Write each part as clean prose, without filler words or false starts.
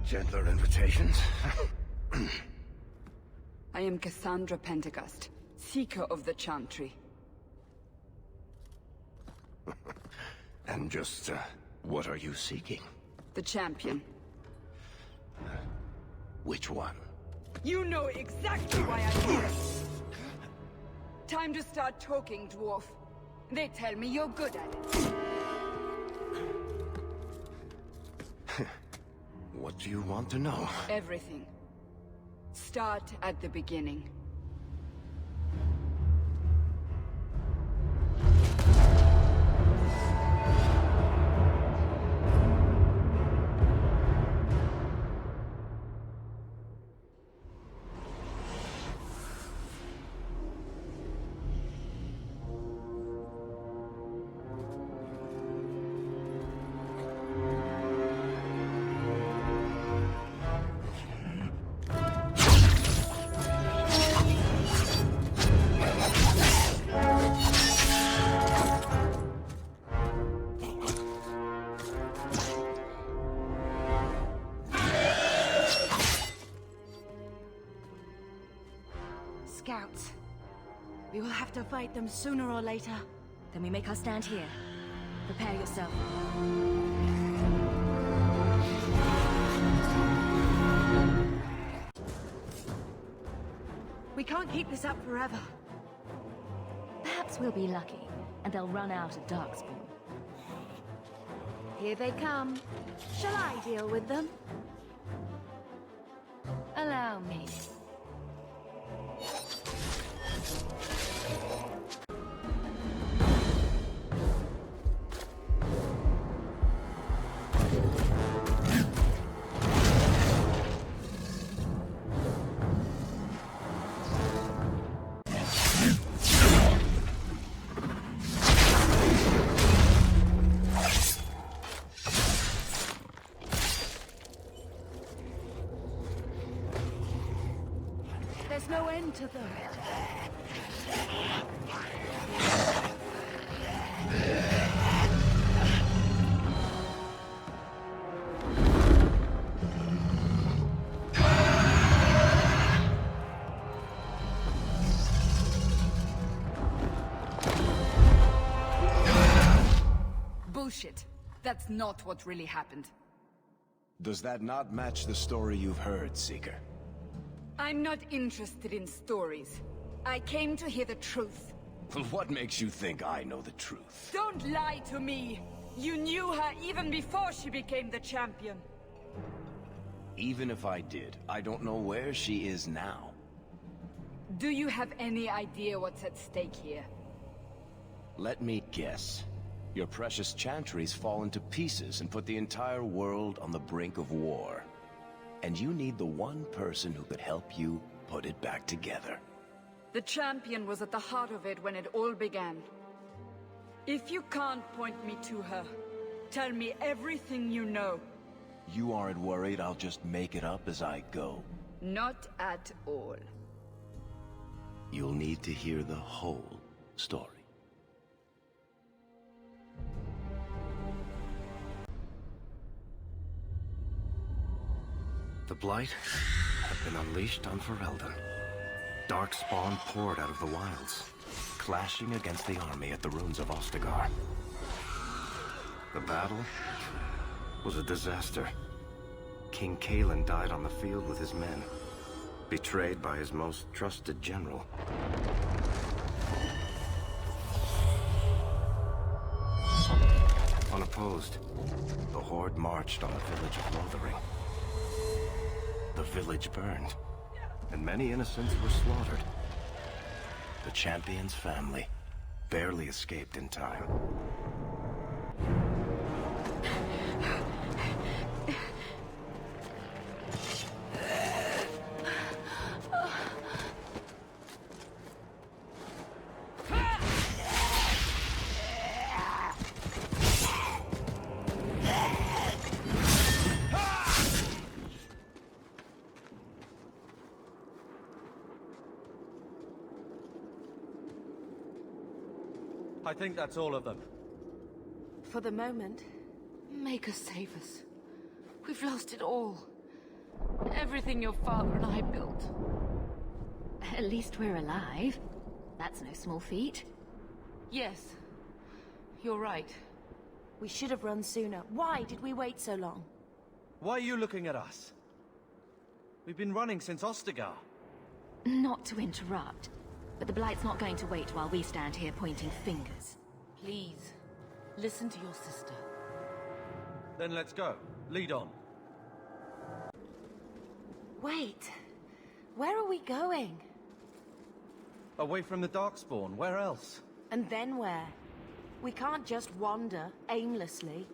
gentler invitations. I am Cassandra Pentecost, Seeker of the Chantry. And just, what are you seeking? The champion. Which one? You know exactly why I'm here! Time to start talking, dwarf. They tell me you're good at it. What do you want to know? Everything. Start at the beginning. Scouts. We will have to fight them sooner or later. Then we make our stand here. Prepare yourself. We can't keep this up forever. Perhaps we'll be lucky, and they'll run out of Darkspawn. Here they come. Shall I deal with them? Allow me. There's no end to them. Bullshit. That's not what really happened. Does that not match the story you've heard, Seeker? I'm not interested in stories. I came to hear the truth. What makes you think I know the truth? Don't lie to me! You knew her even before she became the champion. Even if I did, I don't know where she is now. Do you have any idea what's at stake here? Let me guess. Your precious chantry's fallen to pieces and put the entire world on the brink of war. And you need the one person who could help you put it back together. The champion was at the heart of it when it all began. If you can't point me to her, tell me everything you know. You aren't worried I'll just make it up as I go? Not at all. You'll need to hear the whole story. The Blight had been unleashed on Ferelden. Darkspawn poured out of the wilds, clashing against the army at the ruins of Ostagar. The battle was a disaster. King Cailan died on the field with his men, betrayed by his most trusted general. Unopposed, the Horde marched on the village of Lothering. The village burned, and many innocents were slaughtered. The champion's family barely escaped in time. I think that's all of them. For the moment, make us save us. We've lost it all. Everything your father and I built. At least we're alive. That's no small feat. Yes. You're right. We should have run sooner. Why did we wait so long? Why are you looking at us? We've been running since Ostagar. Not to interrupt, but the Blight's not going to wait while we stand here pointing fingers. Please, listen to your sister. Then let's go. Lead on. Wait. Where are we going? Away from the Darkspawn. Where else? And then where? We can't just wander aimlessly.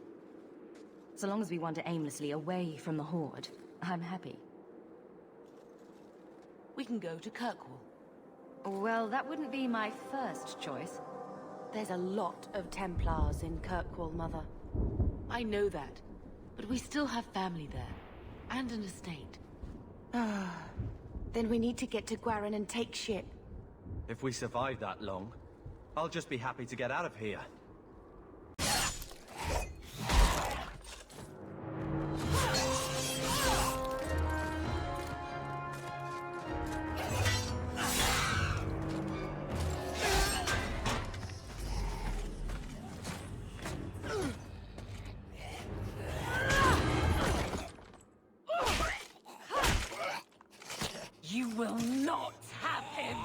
So long as we wander aimlessly away from the Horde, I'm happy. We can go to Kirkwall. Well, that wouldn't be my first choice. There's a lot of Templars in Kirkwall, Mother. I know that, but we still have family there, and an estate. Then we need to get to Gwarin and take ship. If we survive that long, I'll just be happy to get out of here. You will not have him!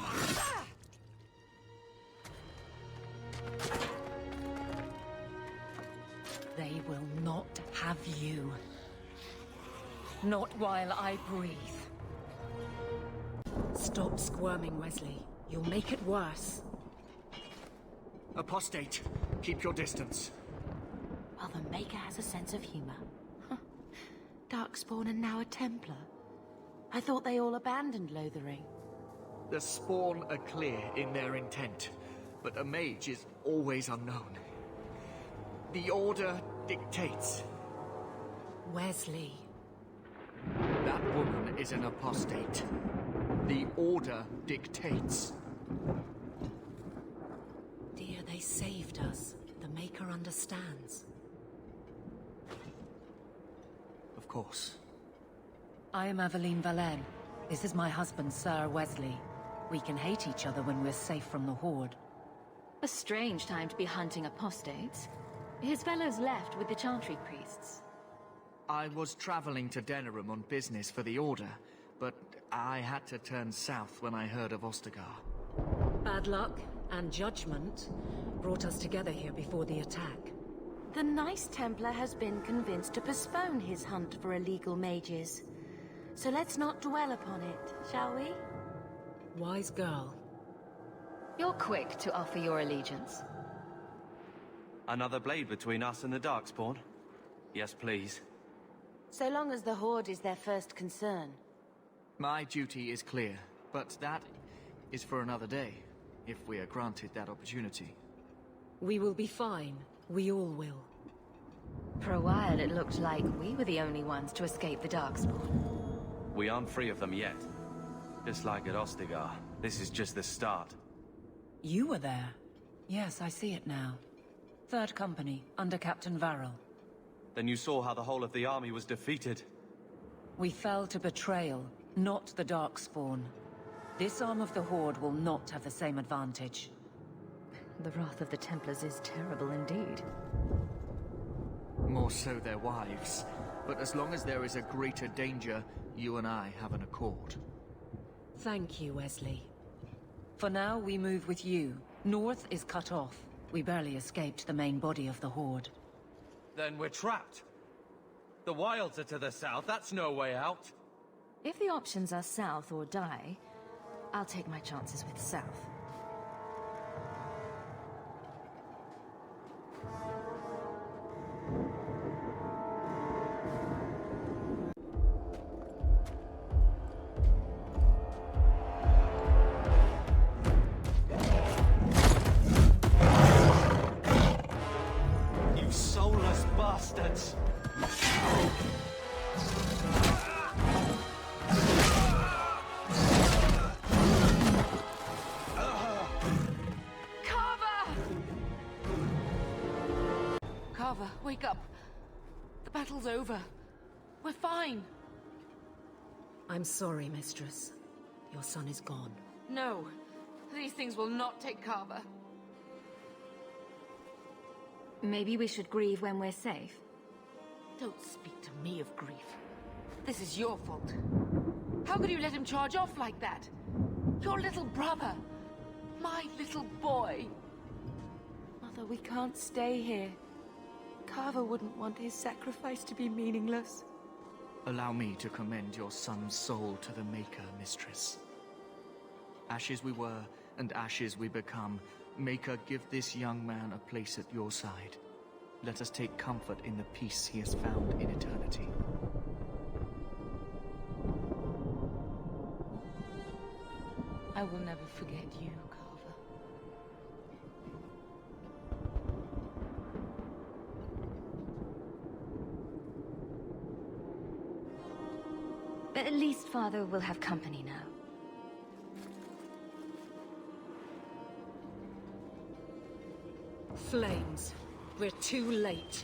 They will not have you. Not while I breathe. Stop squirming, Wesley. You'll make it worse. Apostate, keep your distance. Well, the Maker has a sense of humor. Huh. Darkspawn and now a Templar. I thought they all abandoned Lothering. The Spawn are clear in their intent, but a mage is always unknown. The Order dictates. Wesley. That woman is an apostate. The Order dictates. Dear, they saved us. The Maker understands. Of course. I am Aveline Valenne. This is my husband, Sir Wesley. We can hate each other when we're safe from the Horde. A strange time to be hunting apostates. His fellows left with the Chantry priests. I was traveling to Denerim on business for the Order, but I had to turn south when I heard of Ostagar. Bad luck and judgment brought us together here before the attack. The nice Templar has been convinced to postpone his hunt for illegal mages. So let's not dwell upon it, shall we? Wise girl. You're quick to offer your allegiance. Another blade between us and the Darkspawn? Yes, please. So long as the Horde is their first concern. My duty is clear, but that is for another day, if we are granted that opportunity. We will be fine. We all will. For a while it looked like we were the only ones to escape the Darkspawn. We aren't free of them yet. Just like at Ostagar, this is just the start. You were there. Yes, I see it now. Third Company, under Captain Varel. Then you saw how the whole of the army was defeated. We fell to betrayal, not the Darkspawn. This arm of the Horde will not have the same advantage. The wrath of the Templars is terrible indeed. More so their wives. But as long as there is a greater danger, you and I have an accord. Thank you, Wesley. For now, we move with you. North is cut off. We barely escaped the main body of the Horde. Then we're trapped. The Wilds are to the south, that's no way out. If the options are south or die, I'll take my chances with south. You soulless bastards! Carver, wake up. The battle's over. We're fine. I'm sorry, Mistress. Your son is gone. No, these things will not take Carver. Maybe we should grieve when we're safe. Don't speak to me of grief. This is your fault. How could you let him charge off like that? Your little brother. My little boy. Mother, we can't stay here. Carver wouldn't want his sacrifice to be meaningless. Allow me to commend your son's soul to the Maker, Mistress. Ashes we were, and ashes we become. Maker, give this young man a place at your side. Let us take comfort in the peace he has found in eternity. I will never forget you, Carver. But at least Father will have company now. Flames. We're too late.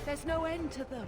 There's no end to them.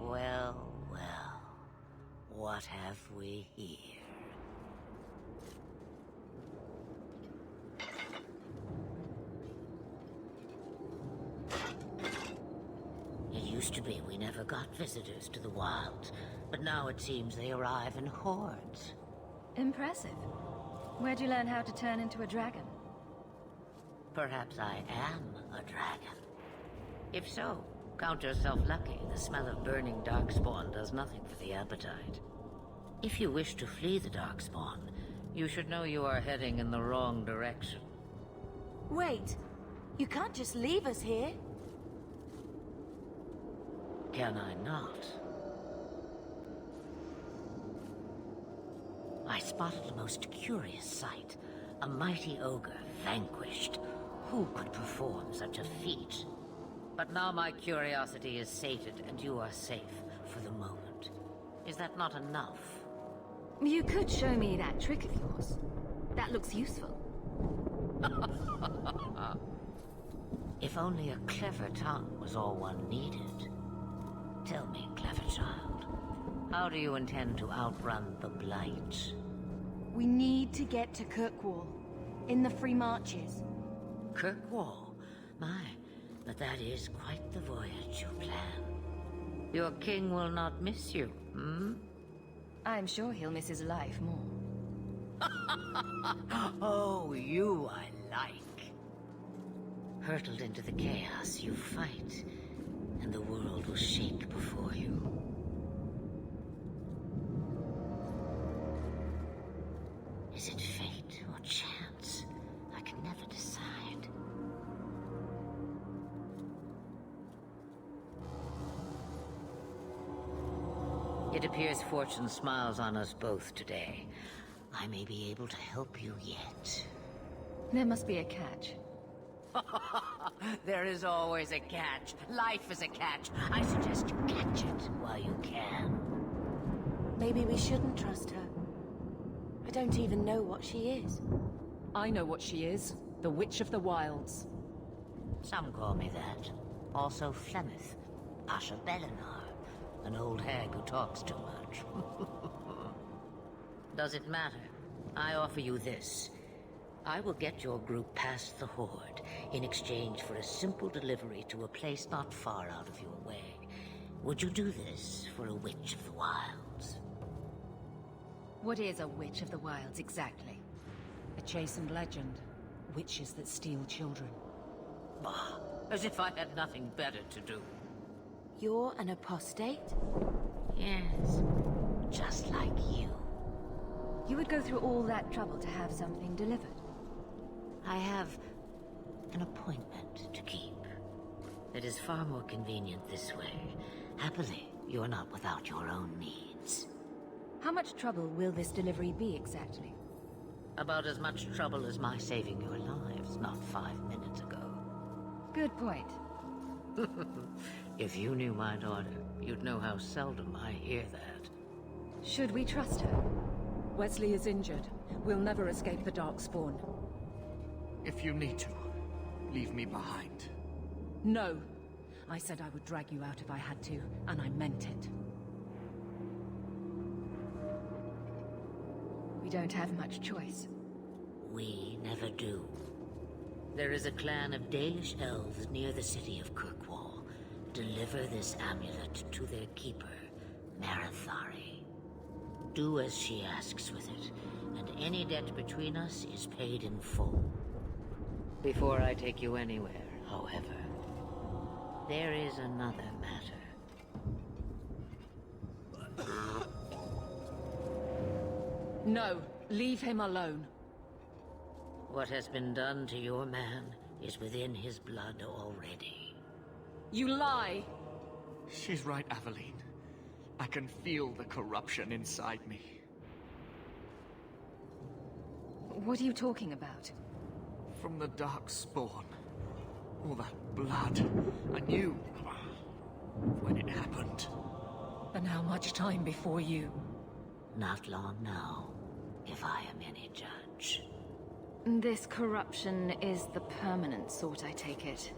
Well, well. What have we here? It used to be we never got visitors to the wilds, but now it seems they arrive in hordes. Impressive. Where'd you learn how to turn into a dragon? Perhaps I am a dragon. If so, count yourself lucky. The smell of burning darkspawn does nothing for the appetite. If you wish to flee the darkspawn, you should know you are heading in the wrong direction. Wait, you can't just leave us here. Can I not? I spotted a most curious sight. A mighty ogre vanquished. Who could perform such a feat? But now my curiosity is sated, and you are safe for the moment. Is that not enough? You could show me that trick of yours. That looks useful. If only a clever tongue was all one needed. Tell me, clever child, how do you intend to outrun the Blight? We need to get to Kirkwall, in the Free Marches. Kirkwall? My, but that is quite the voyage you plan. Your king will not miss you, hmm? I'm sure he'll miss his life more. Oh, you I like. Hurtled into the chaos, you fight, and the world will shake before you. Is it fate or chance? I can never decide. It appears fortune smiles on us both today. I may be able to help you yet. There must be a catch. There is always a catch. Life is a catch. I suggest you catch it while you can. Maybe we shouldn't trust her. I don't even know what she is. I know what she is. The Witch of the Wilds. Some call me that. Also Flemeth, Asha Belinar, an old hag who talks too much. Does it matter? I offer you this. I will get your group past the Horde in exchange for a simple delivery to a place not far out of your way. Would you do this for a witch of the wilds? What is a witch of the wilds, exactly? A chastened legend. Witches that steal children. Bah, as if I had nothing better to do. You're an apostate? Yes, just like you. You would go through all that trouble to have something delivered? I have an appointment to keep. It is far more convenient this way. Happily, you're not without your own needs. How much trouble will this delivery be exactly? About as much trouble as my saving your lives not 5 minutes ago. Good point. If you knew my daughter, you'd know how seldom I hear that. Should we trust her? Wesley is injured. We'll never escape the Darkspawn. If you need to, leave me behind. No. I said I would drag you out if I had to, and I meant it. We don't have much choice. We never do. There is a clan of Dalish elves near the city of Kirkwall. Deliver this amulet to their keeper, Marathari. Do as she asks with it, and any debt between us is paid in full. Before I take you anywhere, however, there is another matter. No, leave him alone. What has been done to your man is within his blood already. You lie! She's right, Aveline. I can feel the corruption inside me. What are you talking about? From the Darkspawn. All that blood. I knew when it happened. And how much time before you? Not long now, if I am any judge. This corruption is the permanent sort, I take it.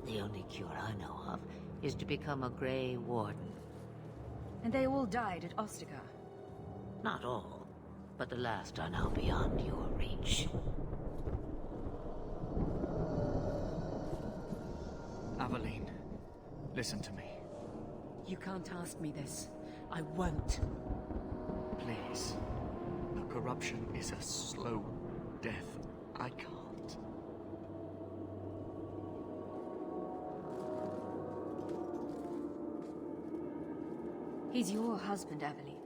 The only cure I know of is to become a Grey Warden. And they all died at Ostagar. Not all, but the last are now beyond your reach. Aveline, listen to me. You can't ask me this. I won't. Please. The corruption is a slow death. I can't. He's your husband, Aveline.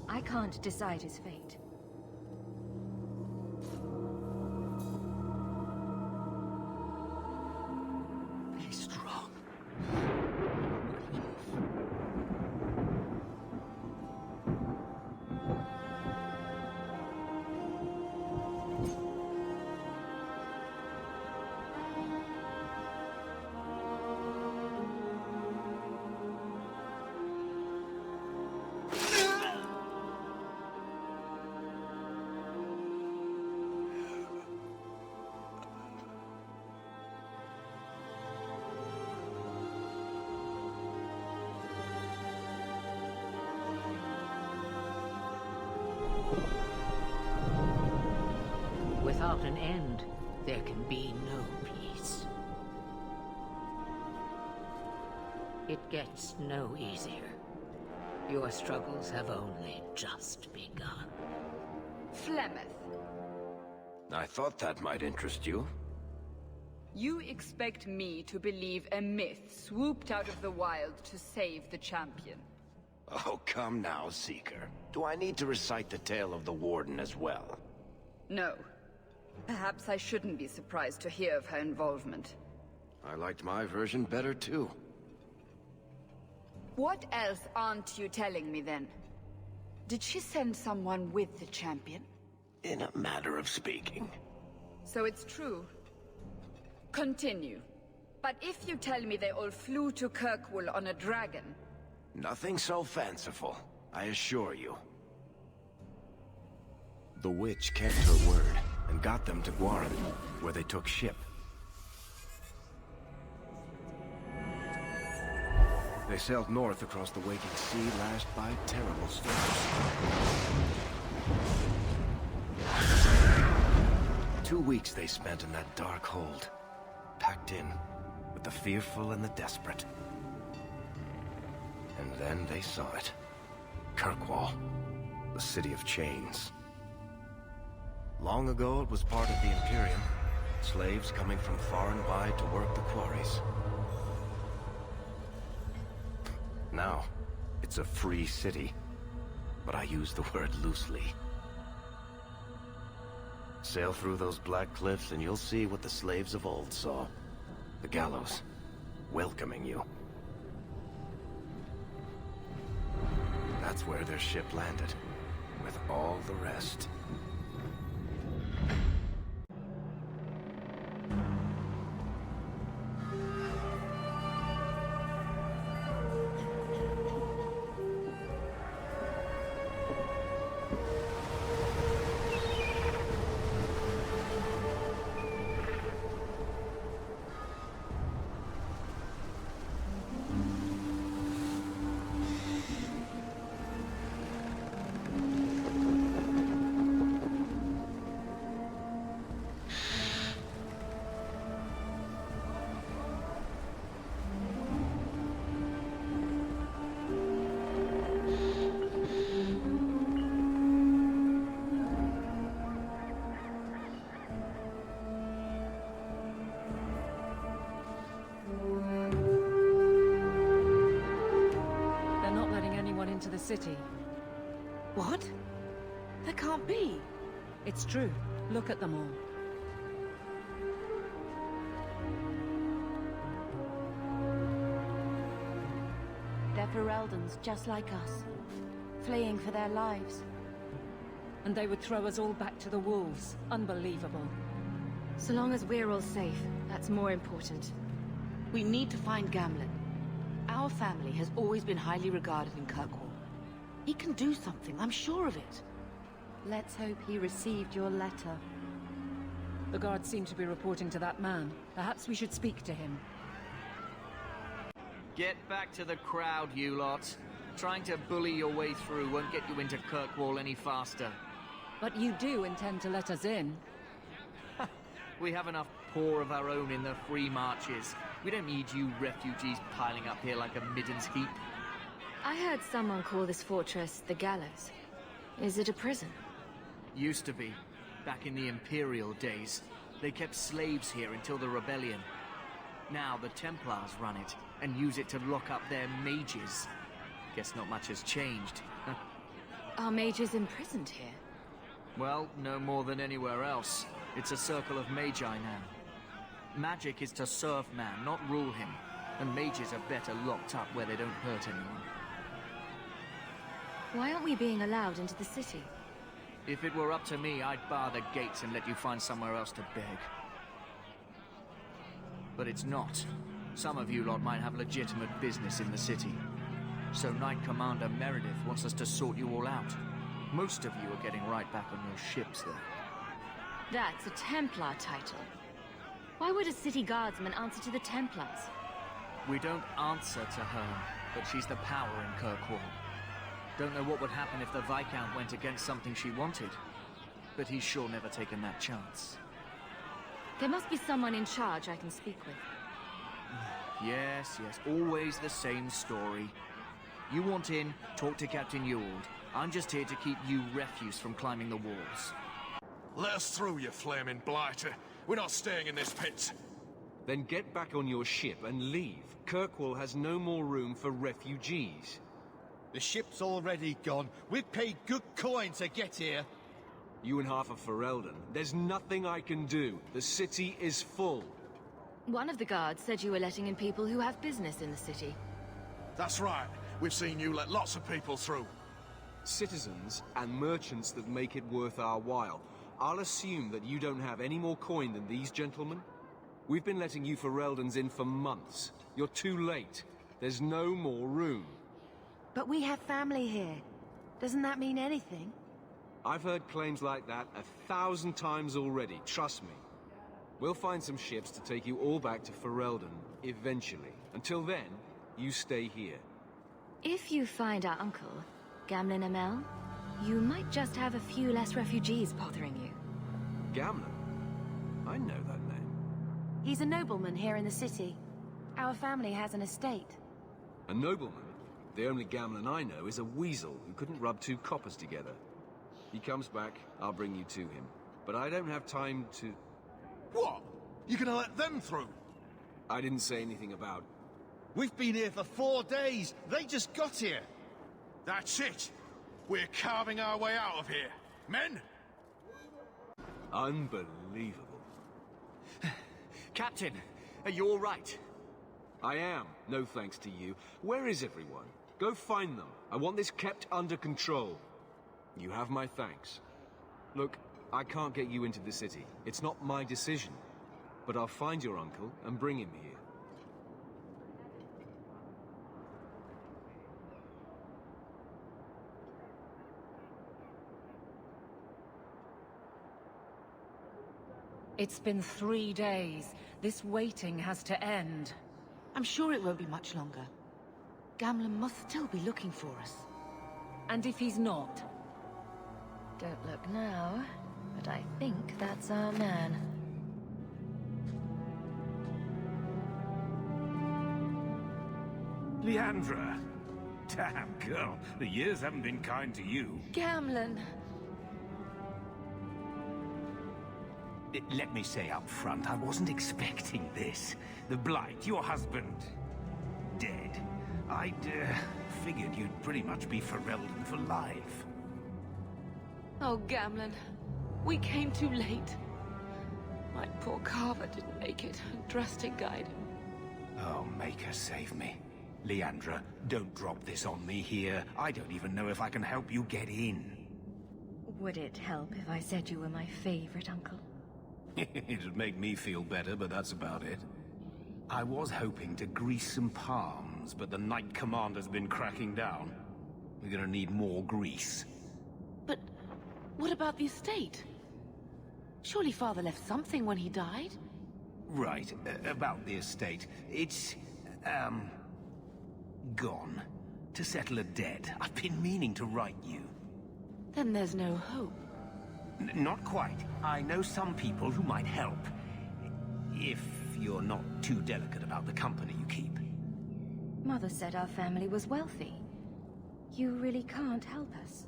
I can't decide his fate. Be strong. Without an end, there can be no peace. It gets no easier. Your struggles have only just begun. Flemeth, I thought that might interest you. you expect me to believe a myth swooped out of the wild to save the champion? Oh, come now, Seeker. Do I need to recite the tale of the Warden as well? No. Perhaps I shouldn't be surprised to hear of her involvement. I liked my version better, too. What else aren't you telling me, then? Did she send someone with the champion? In a matter of speaking. So it's true. Continue. But if you tell me they all flew to Kirkwall on a dragon... Nothing so fanciful, I assure you. The witch kept her word and got them to Guaran, where they took ship. They sailed north across the waking sea, lashed by terrible storms. 2 weeks they spent in that dark hold, packed in with the fearful and the desperate. And then they saw it. Kirkwall, the city of chains. Long ago, it was part of the Imperium. Slaves coming from far and wide to work the quarries. Now, it's a free city. But I use the word loosely. Sail through those black cliffs and you'll see what the slaves of old saw. The gallows, welcoming you. That's where their ship landed, with all the rest. Into the city. What? That can't be. It's true. Look at them all. They're Fereldans, just like us. Fleeing for their lives. And they would throw us all back to the wolves. Unbelievable. So long as we're all safe, that's more important. We need to find Gamlen. Our family has always been highly regarded in Kirkwall. He can do something, I'm sure of it. Let's hope he received your letter. The guards seem to be reporting to that man. Perhaps we should speak to him. Get back to the crowd, you lot. Trying to bully your way through won't get you into Kirkwall any faster. But you do intend to let us in. We have enough poor of our own in the free marches. We don't need you refugees piling up here like a middens heap. I heard someone call this fortress the Gallows. Is it a prison? Used to be. Back in the Imperial days. They kept slaves here until the rebellion. Now the Templars run it, and use it to lock up their mages. Guess not much has changed. Are mages imprisoned here? Well, no more than anywhere else. It's a circle of magi now. Magic is to serve man, not rule him. And mages are better locked up where they don't hurt anyone. Why aren't we being allowed into the city? If it were up to me, I'd bar the gates and let you find somewhere else to beg. But it's not. Some of you lot might have legitimate business in the city. So Knight Commander Meredith wants us to sort you all out. Most of you are getting right back on your ships there. That's a Templar title. Why would a city guardsman answer to the Templars? We don't answer to her, but she's the power in Kirkwall. Don't know what would happen if the Viscount went against something she wanted. But he's sure never taken that chance. There must be someone in charge I can speak with. Yes, always the same story. You want in, talk to Captain Ewald. I'm just here to keep you refuse from climbing the walls. Let us through, you flaming blighter. We're not staying in this pit. Then get back on your ship and leave. Kirkwall has no more room for refugees. The ship's already gone. We've paid good coin to get here. You and half of Ferelden. There's nothing I can do. The city is full. One of the guards said you were letting in people who have business in the city. That's right. We've seen you let lots of people through. Citizens and merchants that make it worth our while. I'll assume that you don't have any more coin than these gentlemen. We've been letting you Fereldans in for months. You're too late. There's no more room. But we have family here. Doesn't that mean anything? I've heard claims like that 1,000 times already, trust me. We'll find some ships to take you all back to Ferelden, eventually. Until then, you stay here. If you find our uncle, Gamlen Amel, you might just have a few less refugees bothering you. Gamlen? I know that name. He's a nobleman here in the city. Our family has an estate. A nobleman? The only Gamlin I know is a weasel who couldn't rub two coppers together. He comes back, I'll bring you to him. But I don't have time to... What? You gonna let them through? I didn't say anything about... We've been here for 4 days. They just got here. That's it. We're carving our way out of here. Men? Unbelievable. Captain, are you all right? I am, no thanks to you. Where is everyone? Go find them. I want this kept under control. You have my thanks. Look, I can't get you into the city. It's not my decision. But I'll find your uncle and bring him here. It's been 3 days. This waiting has to end. I'm sure it won't be much longer. Gamlin must still be looking for us. And if he's not? Don't look now, but I think that's our man. Leandra! Damn, girl, the years haven't been kind to you. Gamlin! Let me say up front, I wasn't expecting this. The Blight, your husband, dead. I'd figured you'd pretty much be Ferelden for life. Oh, Gamlin. We came too late. My poor Carver didn't make it, and Drastic guide him. Oh, Maker, save me. Leandra, don't drop this on me here. I don't even know if I can help you get in. Would it help if I said you were my favorite uncle? It'd make me feel better, but that's about it. I was hoping to grease some palms, but the Knight Commander's been cracking down. We're gonna need more grease. But what about the estate? Surely Father left something when he died? Right, about the estate. It's, gone. To settle a debt. I've been meaning to write you. Then there's no hope. Not quite. I know some people who might help. If you're not too delicate about the company you keep. Mother said our family was wealthy. You really can't help us.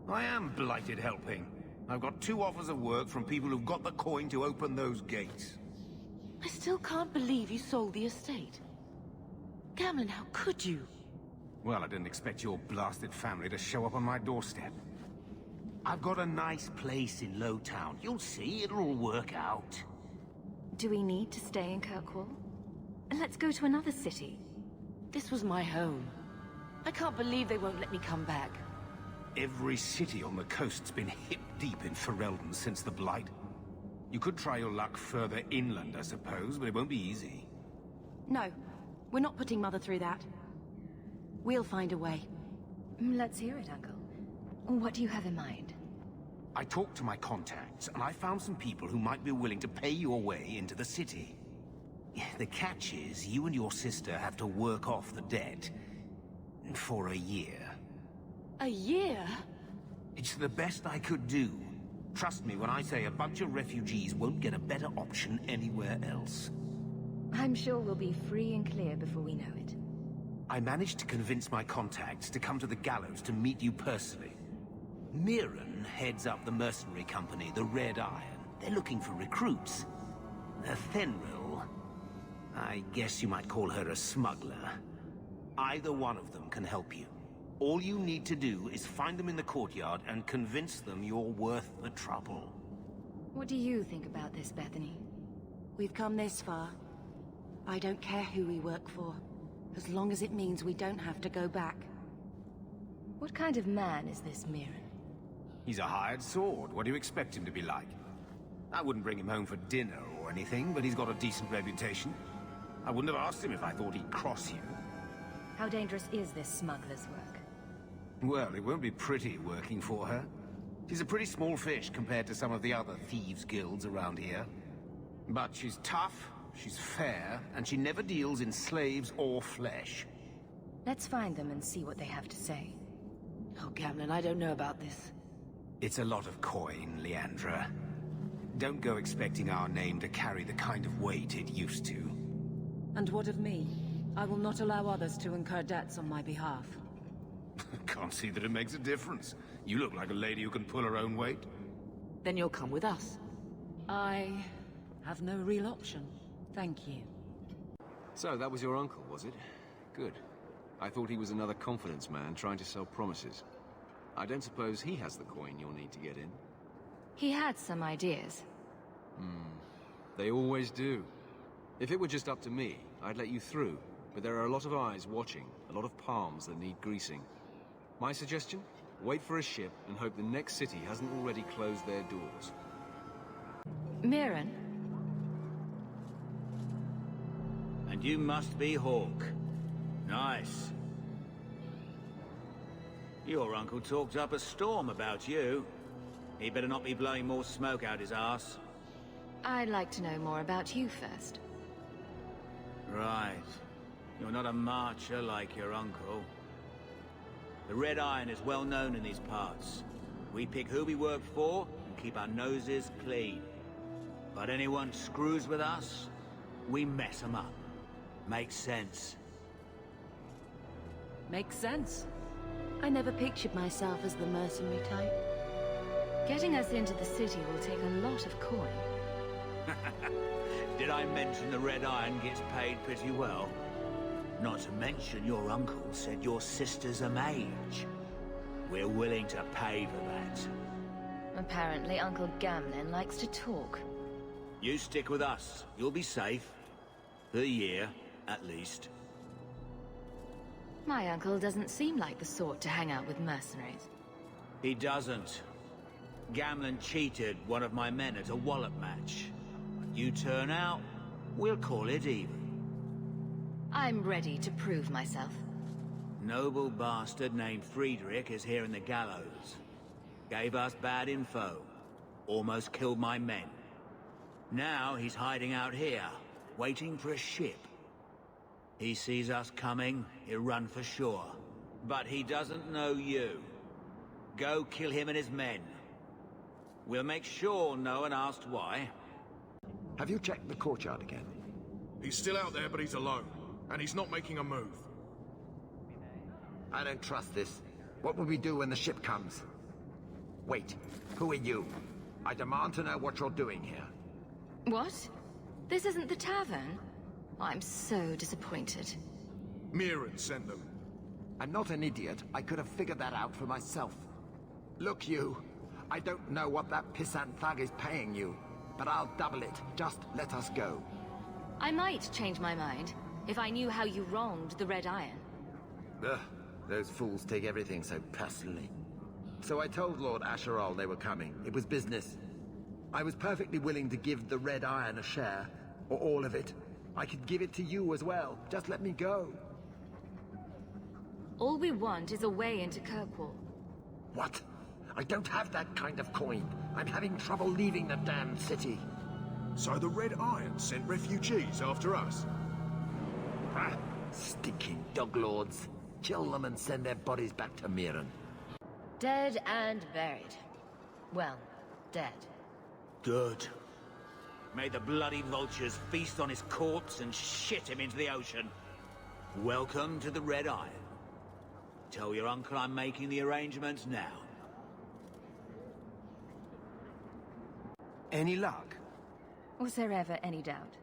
I am blighted helping. I've got 2 offers of work from people who've got the coin to open those gates. I still can't believe you sold the estate. Gamlin, how could you? Well, I didn't expect your blasted family to show up on my doorstep. I've got a nice place in Lowtown. You'll see, it'll all work out. Do we need to stay in Kirkwall? Let's go to another city. This was my home. I can't believe they won't let me come back. Every city on the coast's been hip-deep in Ferelden since the Blight. You could try your luck further inland, I suppose, but it won't be easy. No, we're not putting Mother through that. We'll find a way. Let's hear it, Uncle. What do you have in mind? I talked to my contacts, and I found some people who might be willing to pay your way into the city. The catch is, you and your sister have to work off the debt. For a year. A year? It's the best I could do. Trust me when I say a bunch of refugees won't get a better option anywhere else. I'm sure we'll be free and clear before we know it. I managed to convince my contacts to come to the gallows to meet you personally. Mirren heads up the mercenary company, the Red Iron. They're looking for recruits. Fenrir, I guess you might call her a smuggler. Either one of them can help you. All you need to do is find them in the courtyard and convince them you're worth the trouble. What do you think about this, Bethany? We've come this far. I don't care who we work for, as long as it means we don't have to go back. What kind of man is this Mirren? He's a hired sword. What do you expect him to be like? I wouldn't bring him home for dinner or anything, but he's got a decent reputation. I wouldn't have asked him if I thought he'd cross you. How dangerous is this smuggler's work? Well, it won't be pretty working for her. She's a pretty small fish compared to some of the other thieves' guilds around here. But she's tough, she's fair, and she never deals in slaves or flesh. Let's find them and see what they have to say. Oh, Gamlin, I don't know about this. It's a lot of coin, Leandra. Don't go expecting our name to carry the kind of weight it used to. And what of me? I will not allow others to incur debts on my behalf. Can't see that it makes a difference. You look like a lady who can pull her own weight. Then you'll come with us. I have no real option. Thank you. So, that was your uncle, was it? Good. I thought he was another confidence man trying to sell promises. I don't suppose he has the coin you'll need to get in. He had some ideas. They always do. If it were just up to me, I'd let you through. But there are a lot of eyes watching, a lot of palms that need greasing. My suggestion? Wait for a ship and hope the next city hasn't already closed their doors. Mirren? And you must be Hawk. Nice. Your uncle talked up a storm about you. He better not be blowing more smoke out his arse. I'd like to know more about you first. Right. You're not a marcher like your uncle. The Red Iron is well known in these parts. We pick who we work for and keep our noses clean. But anyone screws with us, we mess them up. Makes sense. Makes sense. I never pictured myself as the mercenary type. Getting us into the city will take a lot of coin. Did I mention the Red Iron gets paid pretty well? Not to mention your uncle said your sister's a mage. We're willing to pay for that. Apparently Uncle Gamlin likes to talk. You stick with us. You'll be safe. For a year, at least. My uncle doesn't seem like the sort to hang out with mercenaries. He doesn't. Gamlin cheated one of my men at a wallop match. You turn out, we'll call it even. I'm ready to prove myself. Noble bastard named Friedrich is here in the gallows. Gave us bad info. Almost killed my men. Now he's hiding out here, waiting for a ship. He sees us coming, he'll run for shore. But he doesn't know you. Go kill him and his men. We'll make sure no one asked why. Have you checked the courtyard again? He's still out there, but he's alone. And he's not making a move. I don't trust this. What will we do when the ship comes? Wait, who are you? I demand to know what you're doing here. What? This isn't the tavern? I'm so disappointed. Mirren sent them. I'm not an idiot. I could have figured that out for myself. Look, you. I don't know what that pissant thug is paying you, but I'll double it. Just let us go. I might change my mind, if I knew how you wronged the Red Iron. Ugh, those fools take everything so personally. So I told Lord Asherall they were coming. It was business. I was perfectly willing to give the Red Iron a share, or all of it. I could give it to you as well. Just let me go. All we want is a way into Kirkwall. What? I don't have that kind of coin. I'm having trouble leaving the damned city. So the Red Iron sent refugees after us? Ah, stinking dog lords. Kill them and send their bodies back to Mirren. Dead and buried. Well, dead. Good. May the bloody vultures feast on his corpse and shit him into the ocean. Welcome to the Red Iron. Tell your uncle I'm making the arrangements now. Any luck? Was there ever any doubt?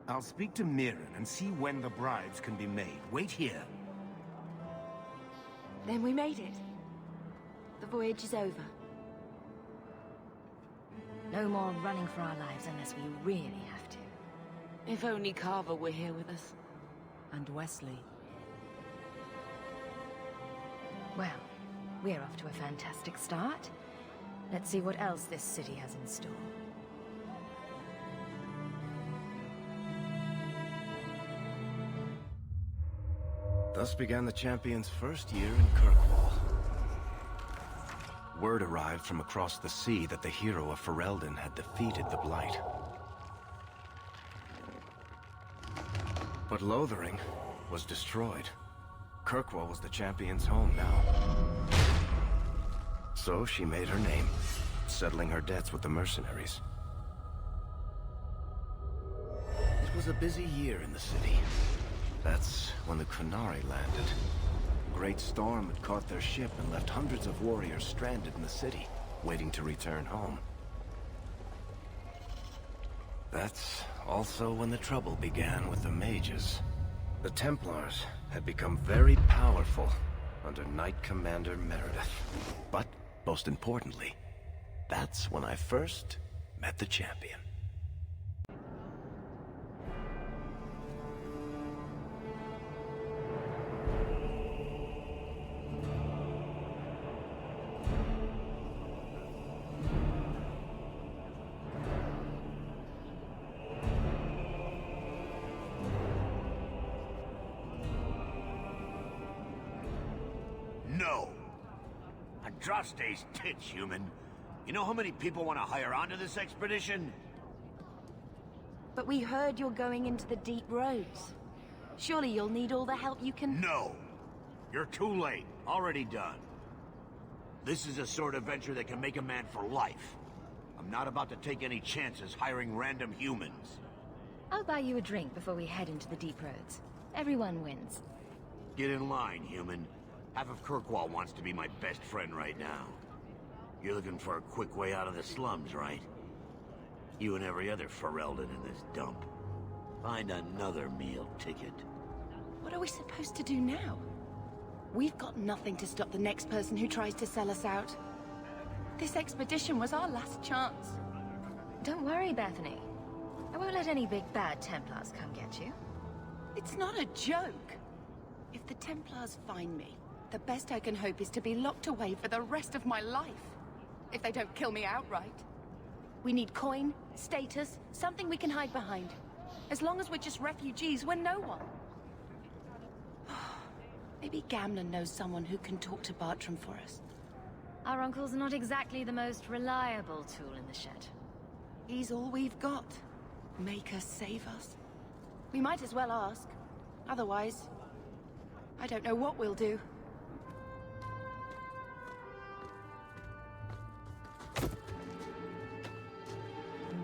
I'll speak to Mirren and see when the bribes can be made. Wait here. Then we made it. The voyage is over. No more running for our lives unless we really have to. If only Carver were here with us. And Wesley. Well, we're off to a fantastic start. Let's see what else this city has in store. Thus began the champion's first year in Kirkwall. Word arrived from across the sea that the hero of Ferelden had defeated the Blight. But Lothering was destroyed. Kirkwall was the champion's home now. So she made her name, settling her debts with the mercenaries. It was a busy year in the city. That's when the Qunari landed. A great storm had caught their ship and left hundreds of warriors stranded in the city, waiting to return home. That's also when the trouble began with the mages. The Templars had become very powerful under Knight Commander Meredith. But, most importantly, that's when I first met the champion. No! Andraste's tits, human. You know how many people want to hire onto this expedition? But we heard you're going into the deep roads. Surely you'll need all the help you can... No! You're too late. Already done. This is a sort of venture that can make a man for life. I'm not about to take any chances hiring random humans. I'll buy you a drink before we head into the deep roads. Everyone wins. Get in line, human. Half of Kirkwall wants to be my best friend right now. You're looking for a quick way out of the slums, right? You and every other Ferelden in this dump. Find another meal ticket. What are we supposed to do now? We've got nothing to stop the next person who tries to sell us out. This expedition was our last chance. Don't worry, Bethany. I won't let any big bad Templars come get you. It's not a joke. If the Templars find me, the best I can hope is to be locked away for the rest of my life. If they don't kill me outright. We need coin, status, something we can hide behind. As long as we're just refugees, we're no one. Maybe Gamlen knows someone who can talk to Bartram for us. Our uncle's not exactly the most reliable tool in the shed. He's all we've got. Make us save us. We might as well ask. Otherwise, I don't know what we'll do.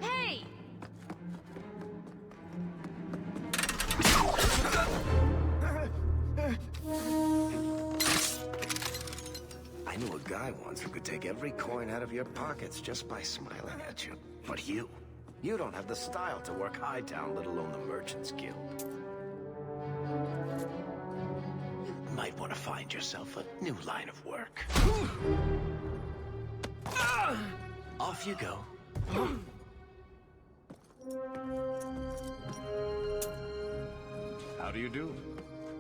Hey! I knew a guy once who could take every coin out of your pockets just by smiling at you. But you don't have the style to work Hightown, let alone the Merchants Guild. You might want to find yourself a new line of work. Off you go. How do you do?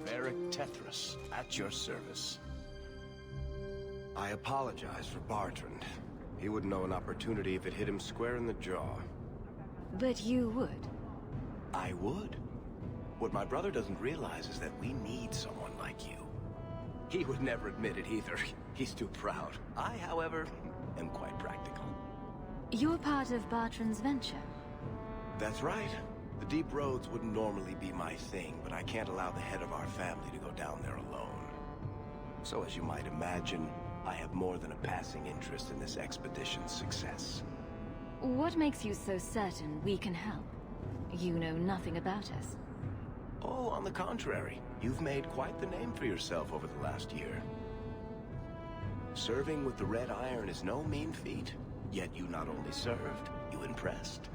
Varric Tethras, at your service. I apologize for Bartrand. He wouldn't know an opportunity if it hit him square in the jaw. But you would. I would. What my brother doesn't realize is that we need someone like you. He would never admit it either. He's too proud. I, however, am quite practical. You're part of Bartrand's venture. That's right. The deep roads wouldn't normally be my thing, but I can't allow the head of our family to go down there alone. So as you might imagine, I have more than a passing interest in this expedition's success. What makes you so certain we can help? You know nothing about us. Oh, on the contrary. You've made quite the name for yourself over the last year. Serving with the Red Iron is no mean feat, yet you not only served, you impressed.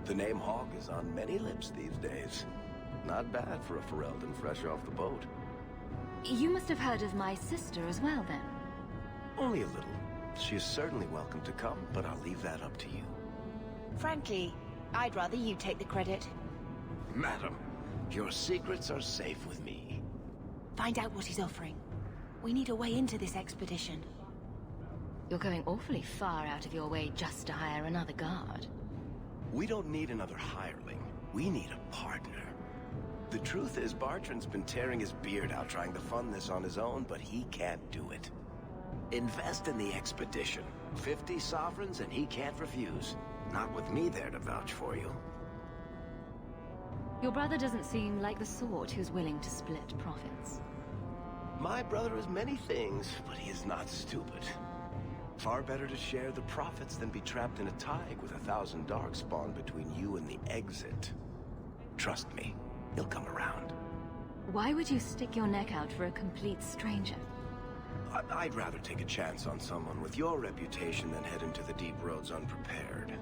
The name Hawk is on many lips these days. Not bad for a Ferelden fresh off the boat. You must have heard of my sister as well, then. Only a little. She is certainly welcome to come, but I'll leave that up to you. Frankly, I'd rather you take the credit. Madam, your secrets are safe with me. Find out what he's offering. We need a way into this expedition. You're going awfully far out of your way just to hire another guard. We don't need another hireling. We need a partner. The truth is, Bartrand's been tearing his beard out trying to fund this on his own, but he can't do it. Invest in the expedition. 50 sovereigns and he can't refuse. Not with me there to vouch for you. Your brother doesn't seem like the sort who's willing to split profits. My brother is many things, but he is not stupid. Far better to share the profits than be trapped in a tide with 1,000 darkspawn between you and the exit. Trust me, he'll come around. Why would you stick your neck out for a complete stranger? I'd rather take a chance on someone with your reputation than head into the deep roads unprepared.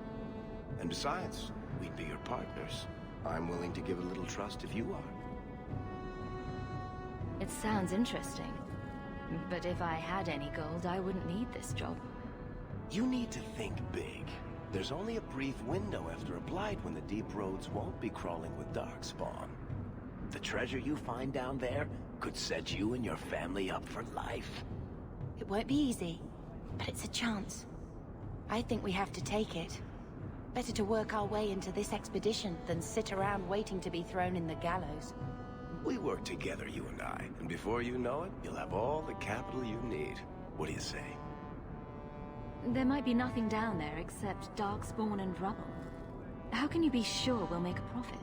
And besides, we'd be your partners. I'm willing to give a little trust if you are. It sounds interesting. But if I had any gold, I wouldn't need this job. You need to think big. There's only a brief window after a blight when the deep roads won't be crawling with darkspawn. The treasure you find down there could set you and your family up for life. It won't be easy, but it's a chance. I think we have to take it. Better to work our way into this expedition than sit around waiting to be thrown in the gallows. We work together, you and I, and before you know it, you'll have all the capital you need. What do you say? There might be nothing down there except darkspawn and rubble. How can you be sure we'll make a profit?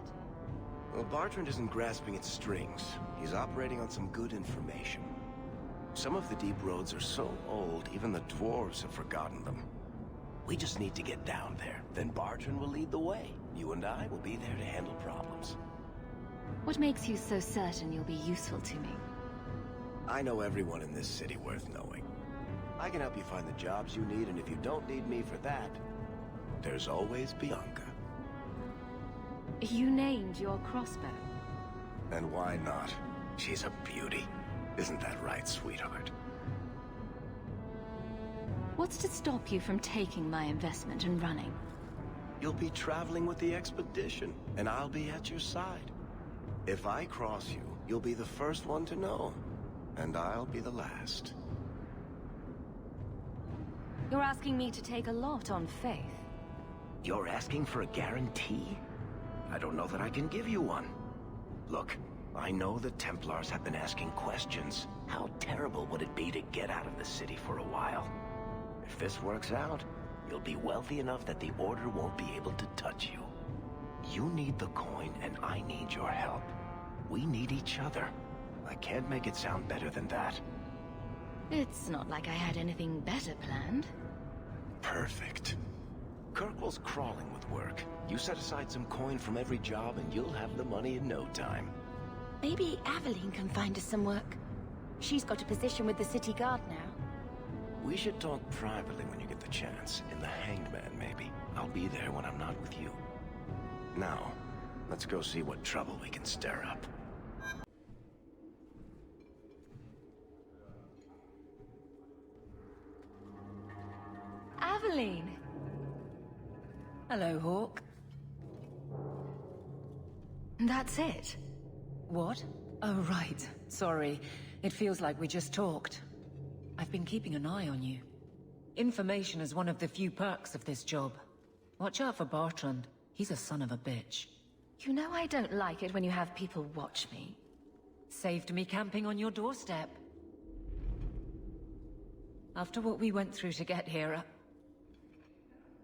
Well, Bartrand isn't grasping at strings. He's operating on some good information. Some of the deep roads are so old, even the dwarves have forgotten them. We just need to get down there. Then Bartrand will lead the way. You and I will be there to handle problems. What makes you so certain you'll be useful to me? I know everyone in this city worth knowing. I can help you find the jobs you need, and if you don't need me for that, there's always Bianca. You named your crossbow. And why not? She's a beauty. Isn't that right, sweetheart? What's to stop you from taking my investment and running? You'll be traveling with the expedition, and I'll be at your side. If I cross you, you'll be the first one to know, and I'll be the last. You're asking me to take a lot on faith. You're asking for a guarantee? I don't know that I can give you one. Look, I know the Templars have been asking questions. How terrible would it be to get out of the city for a while? If this works out, you'll be wealthy enough that the Order won't be able to touch you. You need the coin, and I need your help. We need each other. I can't make it sound better than that. It's not like I had anything better planned. Perfect. Kirkwall's crawling with work. You set aside some coin from every job, and you'll have the money in no time. Maybe Aveline can find us some work. She's got a position with the city guard now. We should talk privately when you get the chance. In the Hanged Man, maybe. I'll be there when I'm not with you. Now, let's go see what trouble we can stir up. Aveline! Hello, Hawk. That's it? What? Oh, right. Sorry. It feels like we just talked. I've been keeping an eye on you. Information is one of the few perks of this job. Watch out for Bartrand. He's a son of a bitch. You know I don't like it when you have people watch me. Saved me camping on your doorstep. After what we went through to get here,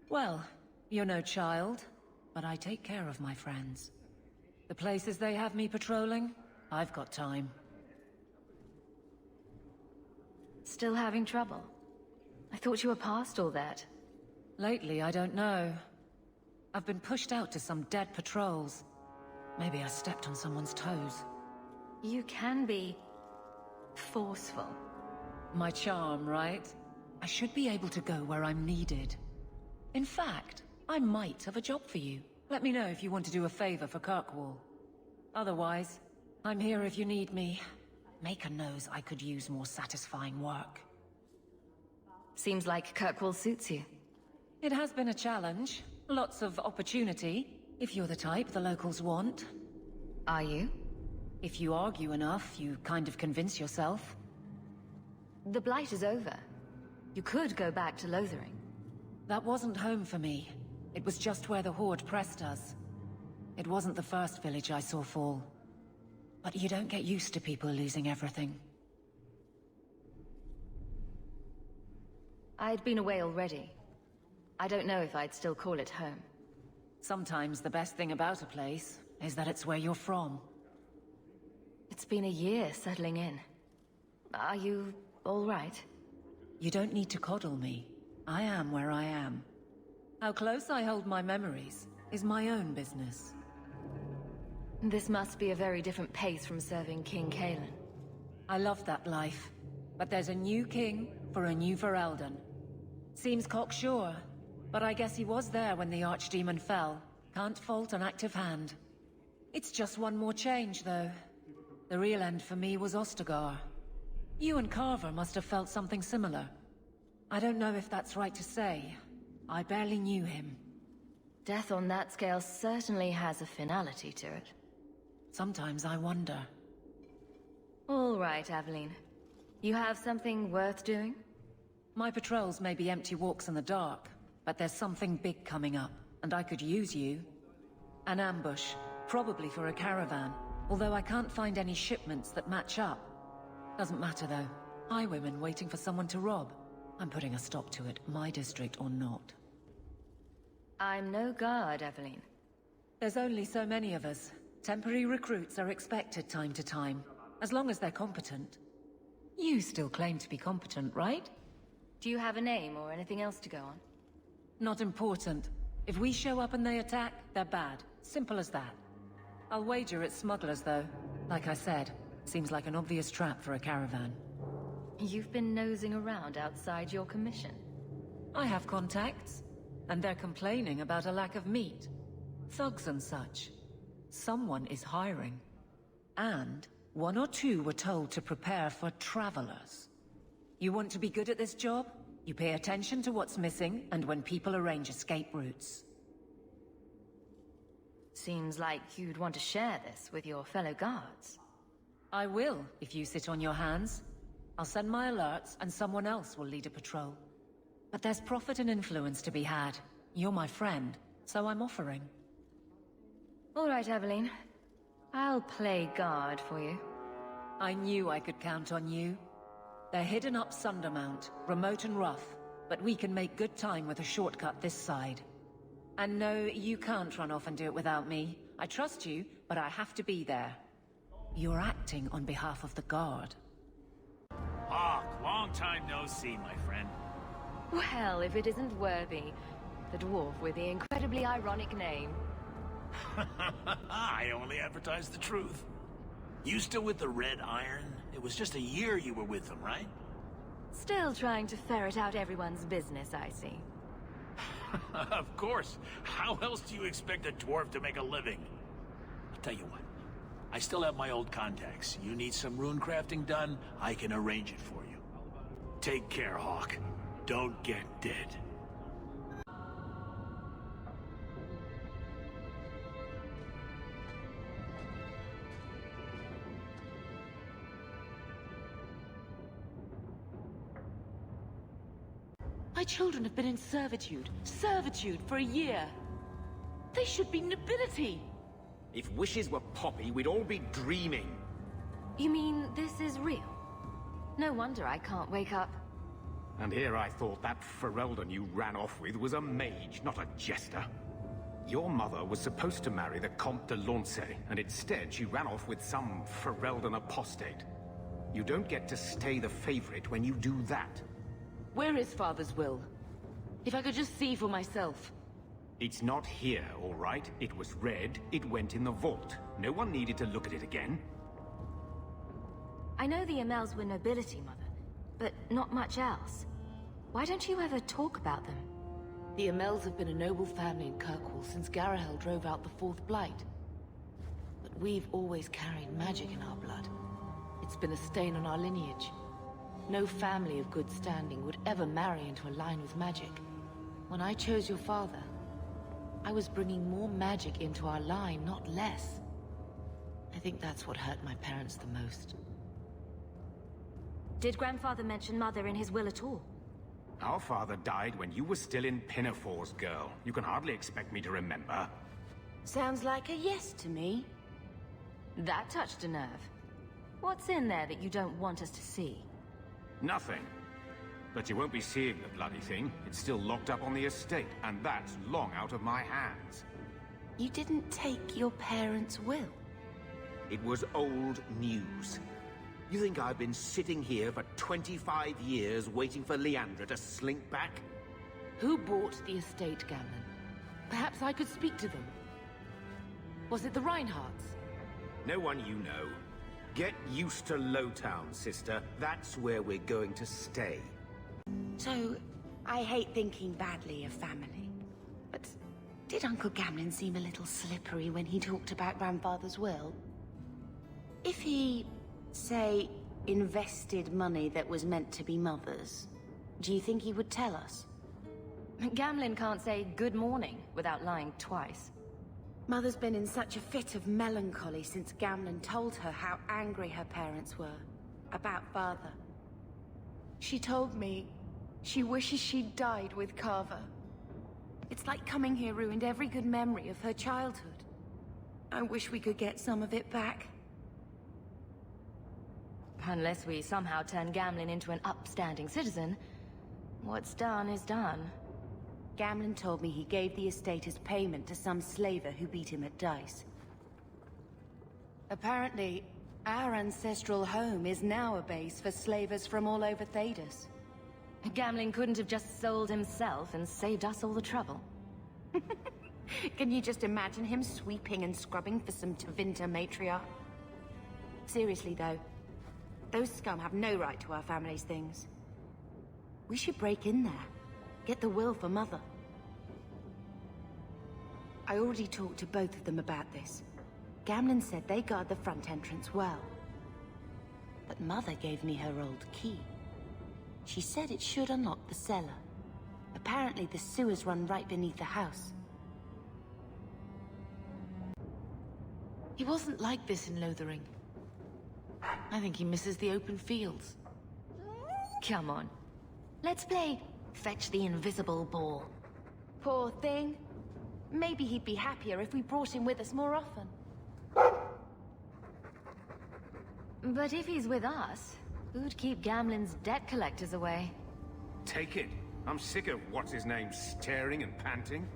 well, you're no child, but I take care of my friends. The places they have me patrolling, I've got time. Still having trouble? I thought you were past all that. Lately, I don't know. I've been pushed out to some dead patrols. Maybe I stepped on someone's toes. You can be forceful. My charm, right? I should be able to go where I'm needed. In fact, I might have a job for you. Let me know if you want to do a favor for Kirkwall. Otherwise, I'm here if you need me. Maker knows I could use more satisfying work. Seems like Kirkwall suits you. It has been a challenge. Lots of opportunity, if you're the type the locals want. Are you? If you argue enough, you kind of convince yourself. The Blight is over. You could go back to Lothering. That wasn't home for me. It was just where the Horde pressed us. It wasn't the first village I saw fall. But you don't get used to people losing everything. I'd been away already. I don't know if I'd still call it home. Sometimes the best thing about a place is that it's where you're from. It's been a year settling in. Are you all right? You don't need to coddle me. I am where I am. How close I hold my memories is my own business. This must be a very different pace from serving King Kalen. I love that life. But there's a new king for a new Ferelden. Seems cocksure, but I guess he was there when the Archdemon fell. Can't fault an active hand. It's just one more change, though. The real end for me was Ostagar. You and Carver must have felt something similar. I don't know if that's right to say. I barely knew him. Death on that scale certainly has a finality to it. Sometimes I wonder. All right, Aveline. You have something worth doing? My patrols may be empty walks in the dark, but there's something big coming up, and I could use you. An ambush, probably for a caravan, although I can't find any shipments that match up. Doesn't matter though. Highwaymen waiting for someone to rob. I'm putting a stop to it, my district or not. I'm no guard, Aveline. There's only so many of us. Temporary recruits are expected time to time, as long as they're competent. You still claim to be competent, right? Do you have a name or anything else to go on? Not important. If we show up and they attack, they're bad. Simple as that. I'll wager it's smugglers, though. Like I said, seems like an obvious trap for a caravan. You've been nosing around outside your commission. I have contacts, and they're complaining about a lack of meat. Thugs and such. Someone is hiring. And one or two were told to prepare for travelers. You want to be good at this job? You pay attention to what's missing, and when people arrange escape routes. Seems like you'd want to share this with your fellow guards. I will, if you sit on your hands. I'll send my alerts, and someone else will lead a patrol. But there's profit and influence to be had. You're my friend, so I'm offering. All right, Aveline. I'll play guard for you. I knew I could count on you. They're hidden up Sundermount, remote and rough, but we can make good time with a shortcut this side. And no, you can't run off and do it without me. I trust you, but I have to be there. You're acting on behalf of the Guard. Hawk, long time no see, my friend. Well, if it isn't Worthy, the dwarf with the incredibly ironic name. I only advertise the truth. You still with the Red Iron? It was just a year you were with them, right? Still trying to ferret out everyone's business, I see. Of course. How else do you expect a dwarf to make a living? I'll tell you what. I still have my old contacts. You need some rune crafting done, I can arrange it for you. Take care, Hawk. Don't get dead. My children have been in servitude for a year. They should be nobility. If wishes were poppy, we'd all be dreaming. You mean this is real? No wonder I can't wake up. And here I thought that Ferelden you ran off with was a mage, not a jester. Your mother was supposed to marry the Comte de Launcey, and instead she ran off with some Ferelden apostate. You don't get to stay the favorite when you do that. Where is Father's will? If I could just see for myself. It's not here, all right? It was read, it went in the vault. No one needed to look at it again. I know the Amels were nobility, Mother, but not much else. Why don't you ever talk about them? The Amels have been a noble family in Kirkwall since Garahel drove out the Fourth Blight. But we've always carried magic in our blood. It's been a stain on our lineage. No family of good standing would ever marry into a line with magic. When I chose your father, I was bringing more magic into our line, not less. I think that's what hurt my parents the most. Did Grandfather mention Mother in his will at all? Our father died when you were still in Pinafores, girl. You can hardly expect me to remember. Sounds like a yes to me. That touched a nerve. What's in there that you don't want us to see? Nothing. But you won't be seeing the bloody thing. It's still locked up on the estate, and that's long out of my hands. You didn't take your parents' will? It was old news. You think I've been sitting here for 25 years waiting for Leandra to slink back? Who bought the estate, Gamlen? Perhaps I could speak to them. Was it the Reinhardts? No one you know. Get used to Lowtown, sister. That's where we're going to stay. So, I hate thinking badly of family. But did Uncle Gamlin seem a little slippery when he talked about Grandfather's will? If he, say, invested money that was meant to be Mother's, do you think he would tell us? Gamlin can't say good morning without lying twice. Mother's been in such a fit of melancholy since Gamlin told her how angry her parents were about Father. She told me she wishes she'd died with Carver. It's like coming here ruined every good memory of her childhood. I wish we could get some of it back. Unless we somehow turn Gamlin into an upstanding citizen, what's done is done. Gamlin told me he gave the estate as payment to some slaver who beat him at dice. Apparently, our ancestral home is now a base for slavers from all over Thedas. Gamlin couldn't have just sold himself and saved us all the trouble. Can you just imagine him sweeping and scrubbing for some Tevinter matriarch? Seriously though, those scum have no right to our family's things. We should break in there. Get the will for Mother. I already talked to both of them about this. Gamlin said they guard the front entrance well. But Mother gave me her old key. She said it should unlock the cellar. Apparently the sewers run right beneath the house. He wasn't like this in Lothering. I think he misses the open fields. Come on. Let's play fetch the invisible ball. Poor thing. Maybe he'd be happier if we brought him with us more often. But if he's with us, who'd keep Gamlin's debt collectors away? Take it. I'm sick of what's-his-name staring and panting.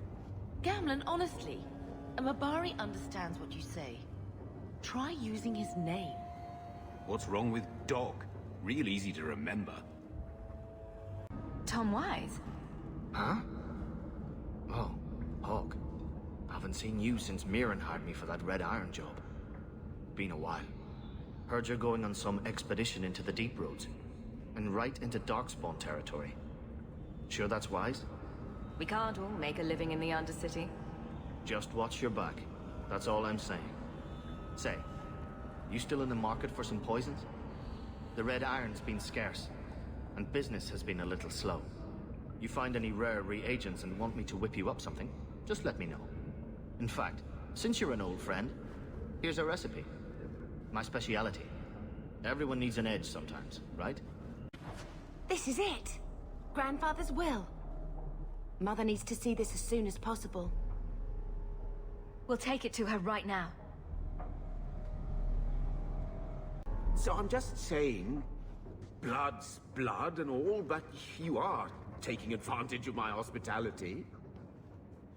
Gamlin, honestly, a Mabari understands what you say. Try using his name. What's wrong with Dog? Real easy to remember. Tom Wise? Huh? Oh, Hawk. Haven't seen you since Mirren hired me for that Red Iron job. Been a while. Heard you're going on some expedition into the Deep Roads. And right into Darkspawn territory. Sure that's wise? We can't all make a living in the Undercity. Just watch your back. That's all I'm saying. Say, you still in the market for some poisons? The Red Iron's been scarce, and business has been a little slow. You find any rare reagents and want me to whip you up something, just let me know. In fact, since you're an old friend, here's a recipe. My speciality. Everyone needs an edge sometimes, right? This is it! Grandfather's will. Mother needs to see this as soon as possible. We'll take it to her right now. So I'm just saying, blood's blood and all, but you are taking advantage of my hospitality.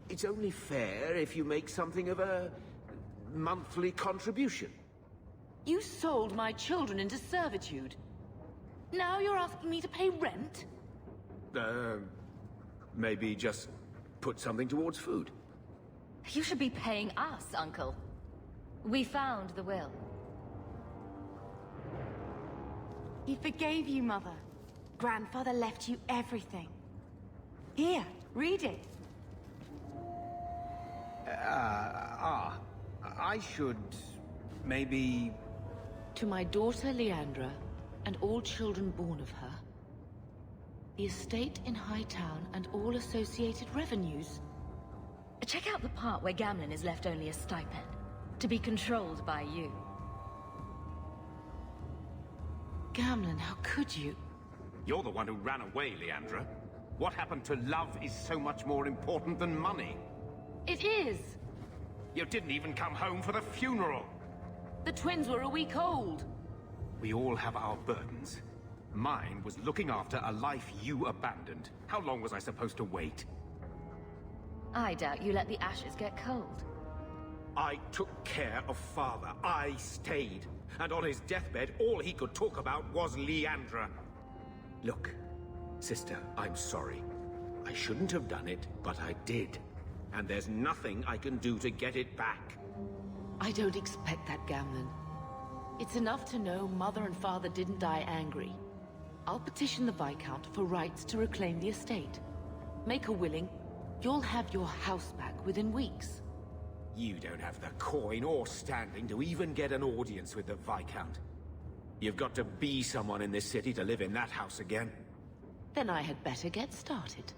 It's only fair if you make something of a monthly contribution. You sold my children into servitude. Now you're asking me to pay rent? Maybe just put something towards food. You should be paying us, Uncle. We found the will. He forgave you, Mother. Grandfather left you everything. Here, read it. I should maybe... To my daughter Leandra, and all children born of her, the estate in Hightown and all associated revenues. Check out the part where Gamlin is left only a stipend, to be controlled by you. Gamlin, how could you? You're the one who ran away, Leandra. What happened to love is so much more important than money. It is! You didn't even come home for the funeral. The twins were a week old. We all have our burdens. Mine was looking after a life you abandoned. How long was I supposed to wait? I doubt you let the ashes get cold. I took care of Father. I stayed. And on his deathbed, all he could talk about was Leandra. Look, sister, I'm sorry. I shouldn't have done it, but I did. And there's nothing I can do to get it back. I don't expect that, Gamlen. It's enough to know Mother and Father didn't die angry. I'll petition the Viscount for rights to reclaim the estate. Make her willing, you'll have your house back within weeks. You don't have the coin or standing to even get an audience with the Viscount. You've got to be someone in this city to live in that house again. Then I had better get started.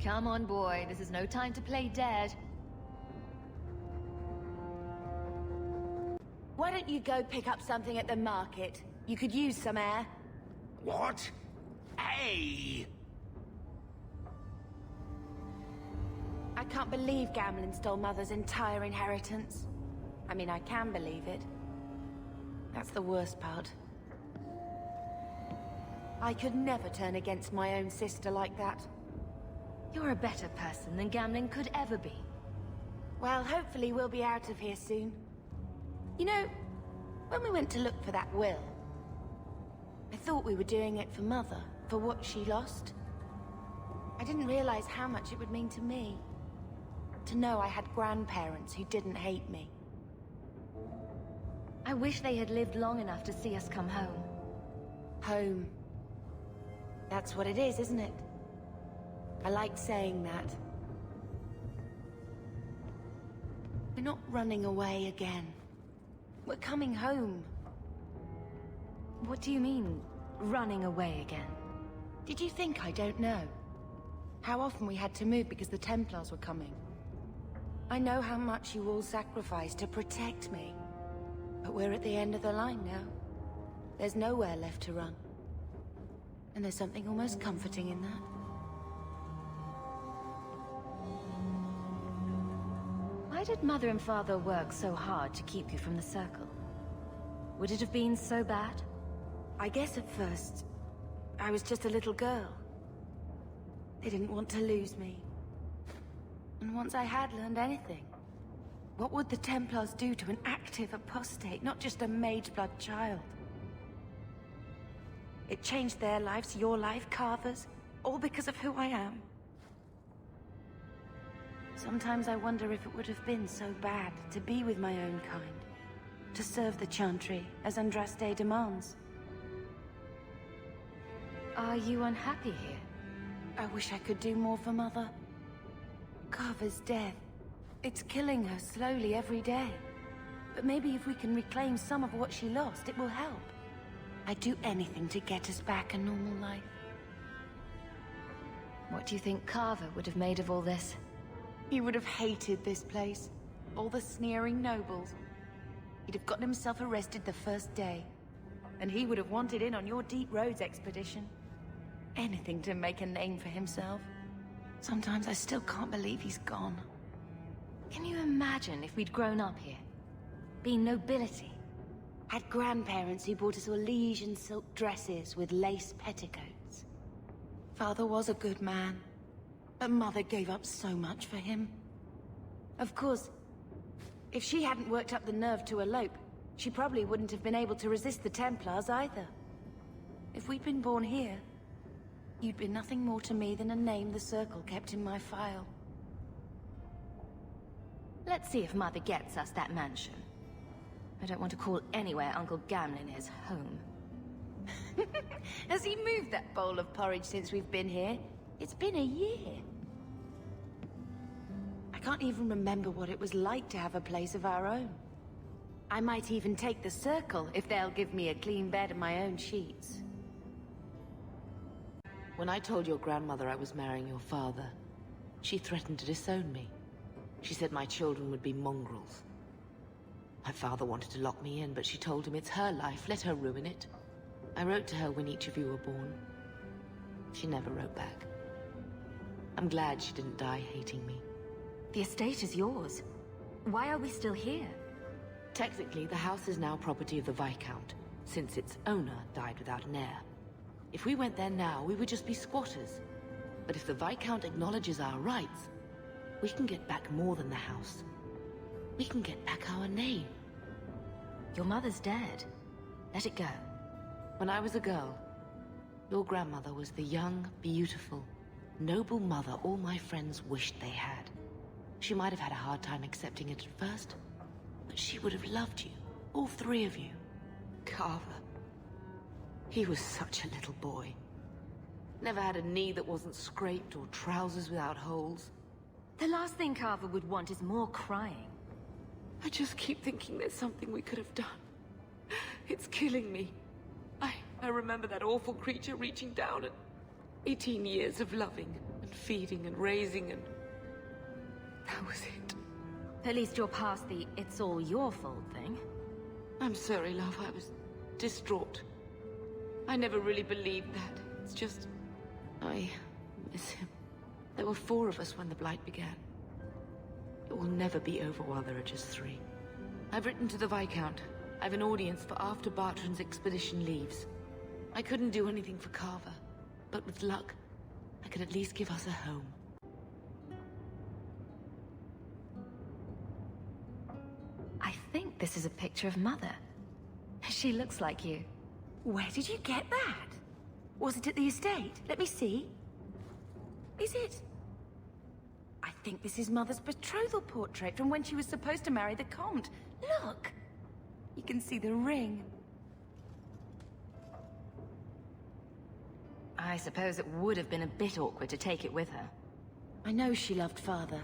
Come on, boy. This is no time to play dead. Why don't you go pick up something at the market? You could use some air. What? Hey! I can't believe Gamlen stole Mother's entire inheritance. I mean, I can believe it. That's the worst part. I could never turn against my own sister like that. You're a better person than Gamlen could ever be. Well, hopefully we'll be out of here soon. You know, when we went to look for that will, I thought we were doing it for Mother, for what she lost. I didn't realize how much it would mean to me. To know I had grandparents who didn't hate me. I wish they had lived long enough to see us come home. Home. That's what it is, isn't it? I like saying that. We're not running away again. We're coming home. What do you mean, running away again? Did you think I don't know? How often we had to move because the Templars were coming. I know how much you all sacrificed to protect me. But we're at the end of the line now. There's nowhere left to run. And there's something almost comforting in that. Why did Mother and Father work so hard to keep you from the Circle? Would it have been so bad? I guess at first, I was just a little girl. They didn't want to lose me. And once I had learned anything, what would the Templars do to an active apostate, not just a mageblood child? It changed their lives, your life, Carver's, all because of who I am. Sometimes I wonder if it would have been so bad to be with my own kind, to serve the Chantry as Andraste demands. Are you unhappy here? I wish I could do more for Mother. Carver's death. It's killing her slowly every day. But maybe if we can reclaim some of what she lost, it will help. I'd do anything to get us back a normal life. What do you think Carver would have made of all this? He would have hated this place. All the sneering nobles. He'd have gotten himself arrested the first day. And he would have wanted in on your Deep Roads expedition. Anything to make a name for himself. Sometimes I still can't believe he's gone. Can you imagine if we'd grown up here? Been nobility? Had grandparents who bought us Orlesian silk dresses with lace petticoats. Father was a good man. But Mother gave up so much for him. Of course, if she hadn't worked up the nerve to elope, she probably wouldn't have been able to resist the Templars either. If we'd been born here, you'd be nothing more to me than a name the Circle kept in my file. Let's see if Mother gets us that mansion. I don't want to call anywhere Uncle Gamlen is home. Has he moved that bowl of porridge since we've been here? It's been a year. I can't even remember what it was like to have a place of our own. I might even take the Circle if they'll give me a clean bed and my own sheets. When I told your grandmother I was marrying your father, she threatened to disown me. She said my children would be mongrels. My father wanted to lock me in, but she told him it's her life, let her ruin it. I wrote to her when each of you were born. She never wrote back. I'm glad she didn't die hating me. The estate is yours. Why are we still here? Technically, the house is now property of the Viscount, since its owner died without an heir. If we went there now, we would just be squatters. But if the Viscount acknowledges our rights, we can get back more than the house. We can get back our name. Your mother's dead. Let it go. When I was a girl, Your grandmother was the young, beautiful, noble mother all my friends wished they had. She might have had a hard time accepting it at first, but she would have loved you, all three of you. Carver. He was such a little boy. Never had a knee that wasn't scraped or trousers without holes. The last thing Carver would want is more crying. I just keep thinking there's something we could have done. It's killing me. I remember that awful creature reaching down, and 18 years of loving and feeding and raising, and that was it. At least you're past the "it's all your fault" thing. I'm sorry, love. I was distraught. I never really believed that. It's just... I miss him. There were 4 of us when the Blight began. It will never be over while there are just 3. I've written to the Viscount. I've an audience for after Bartran's expedition leaves. I couldn't do anything for Carver, but with luck, I could at least give us a home. I think this is a picture of Mother. She looks like you. Where did you get that? Was it at the estate? Let me see. Is it? I think this is Mother's betrothal portrait from when she was supposed to marry the Comte. Look! You can see the ring. I suppose it would have been a bit awkward to take it with her. I know she loved Father.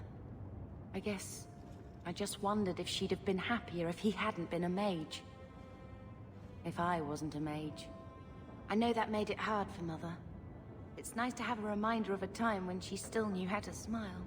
I guess I just wondered if she'd have been happier if he hadn't been a mage. If I wasn't a mage. I know that made it hard for Mother. It's nice to have a reminder of a time when she still knew how to smile.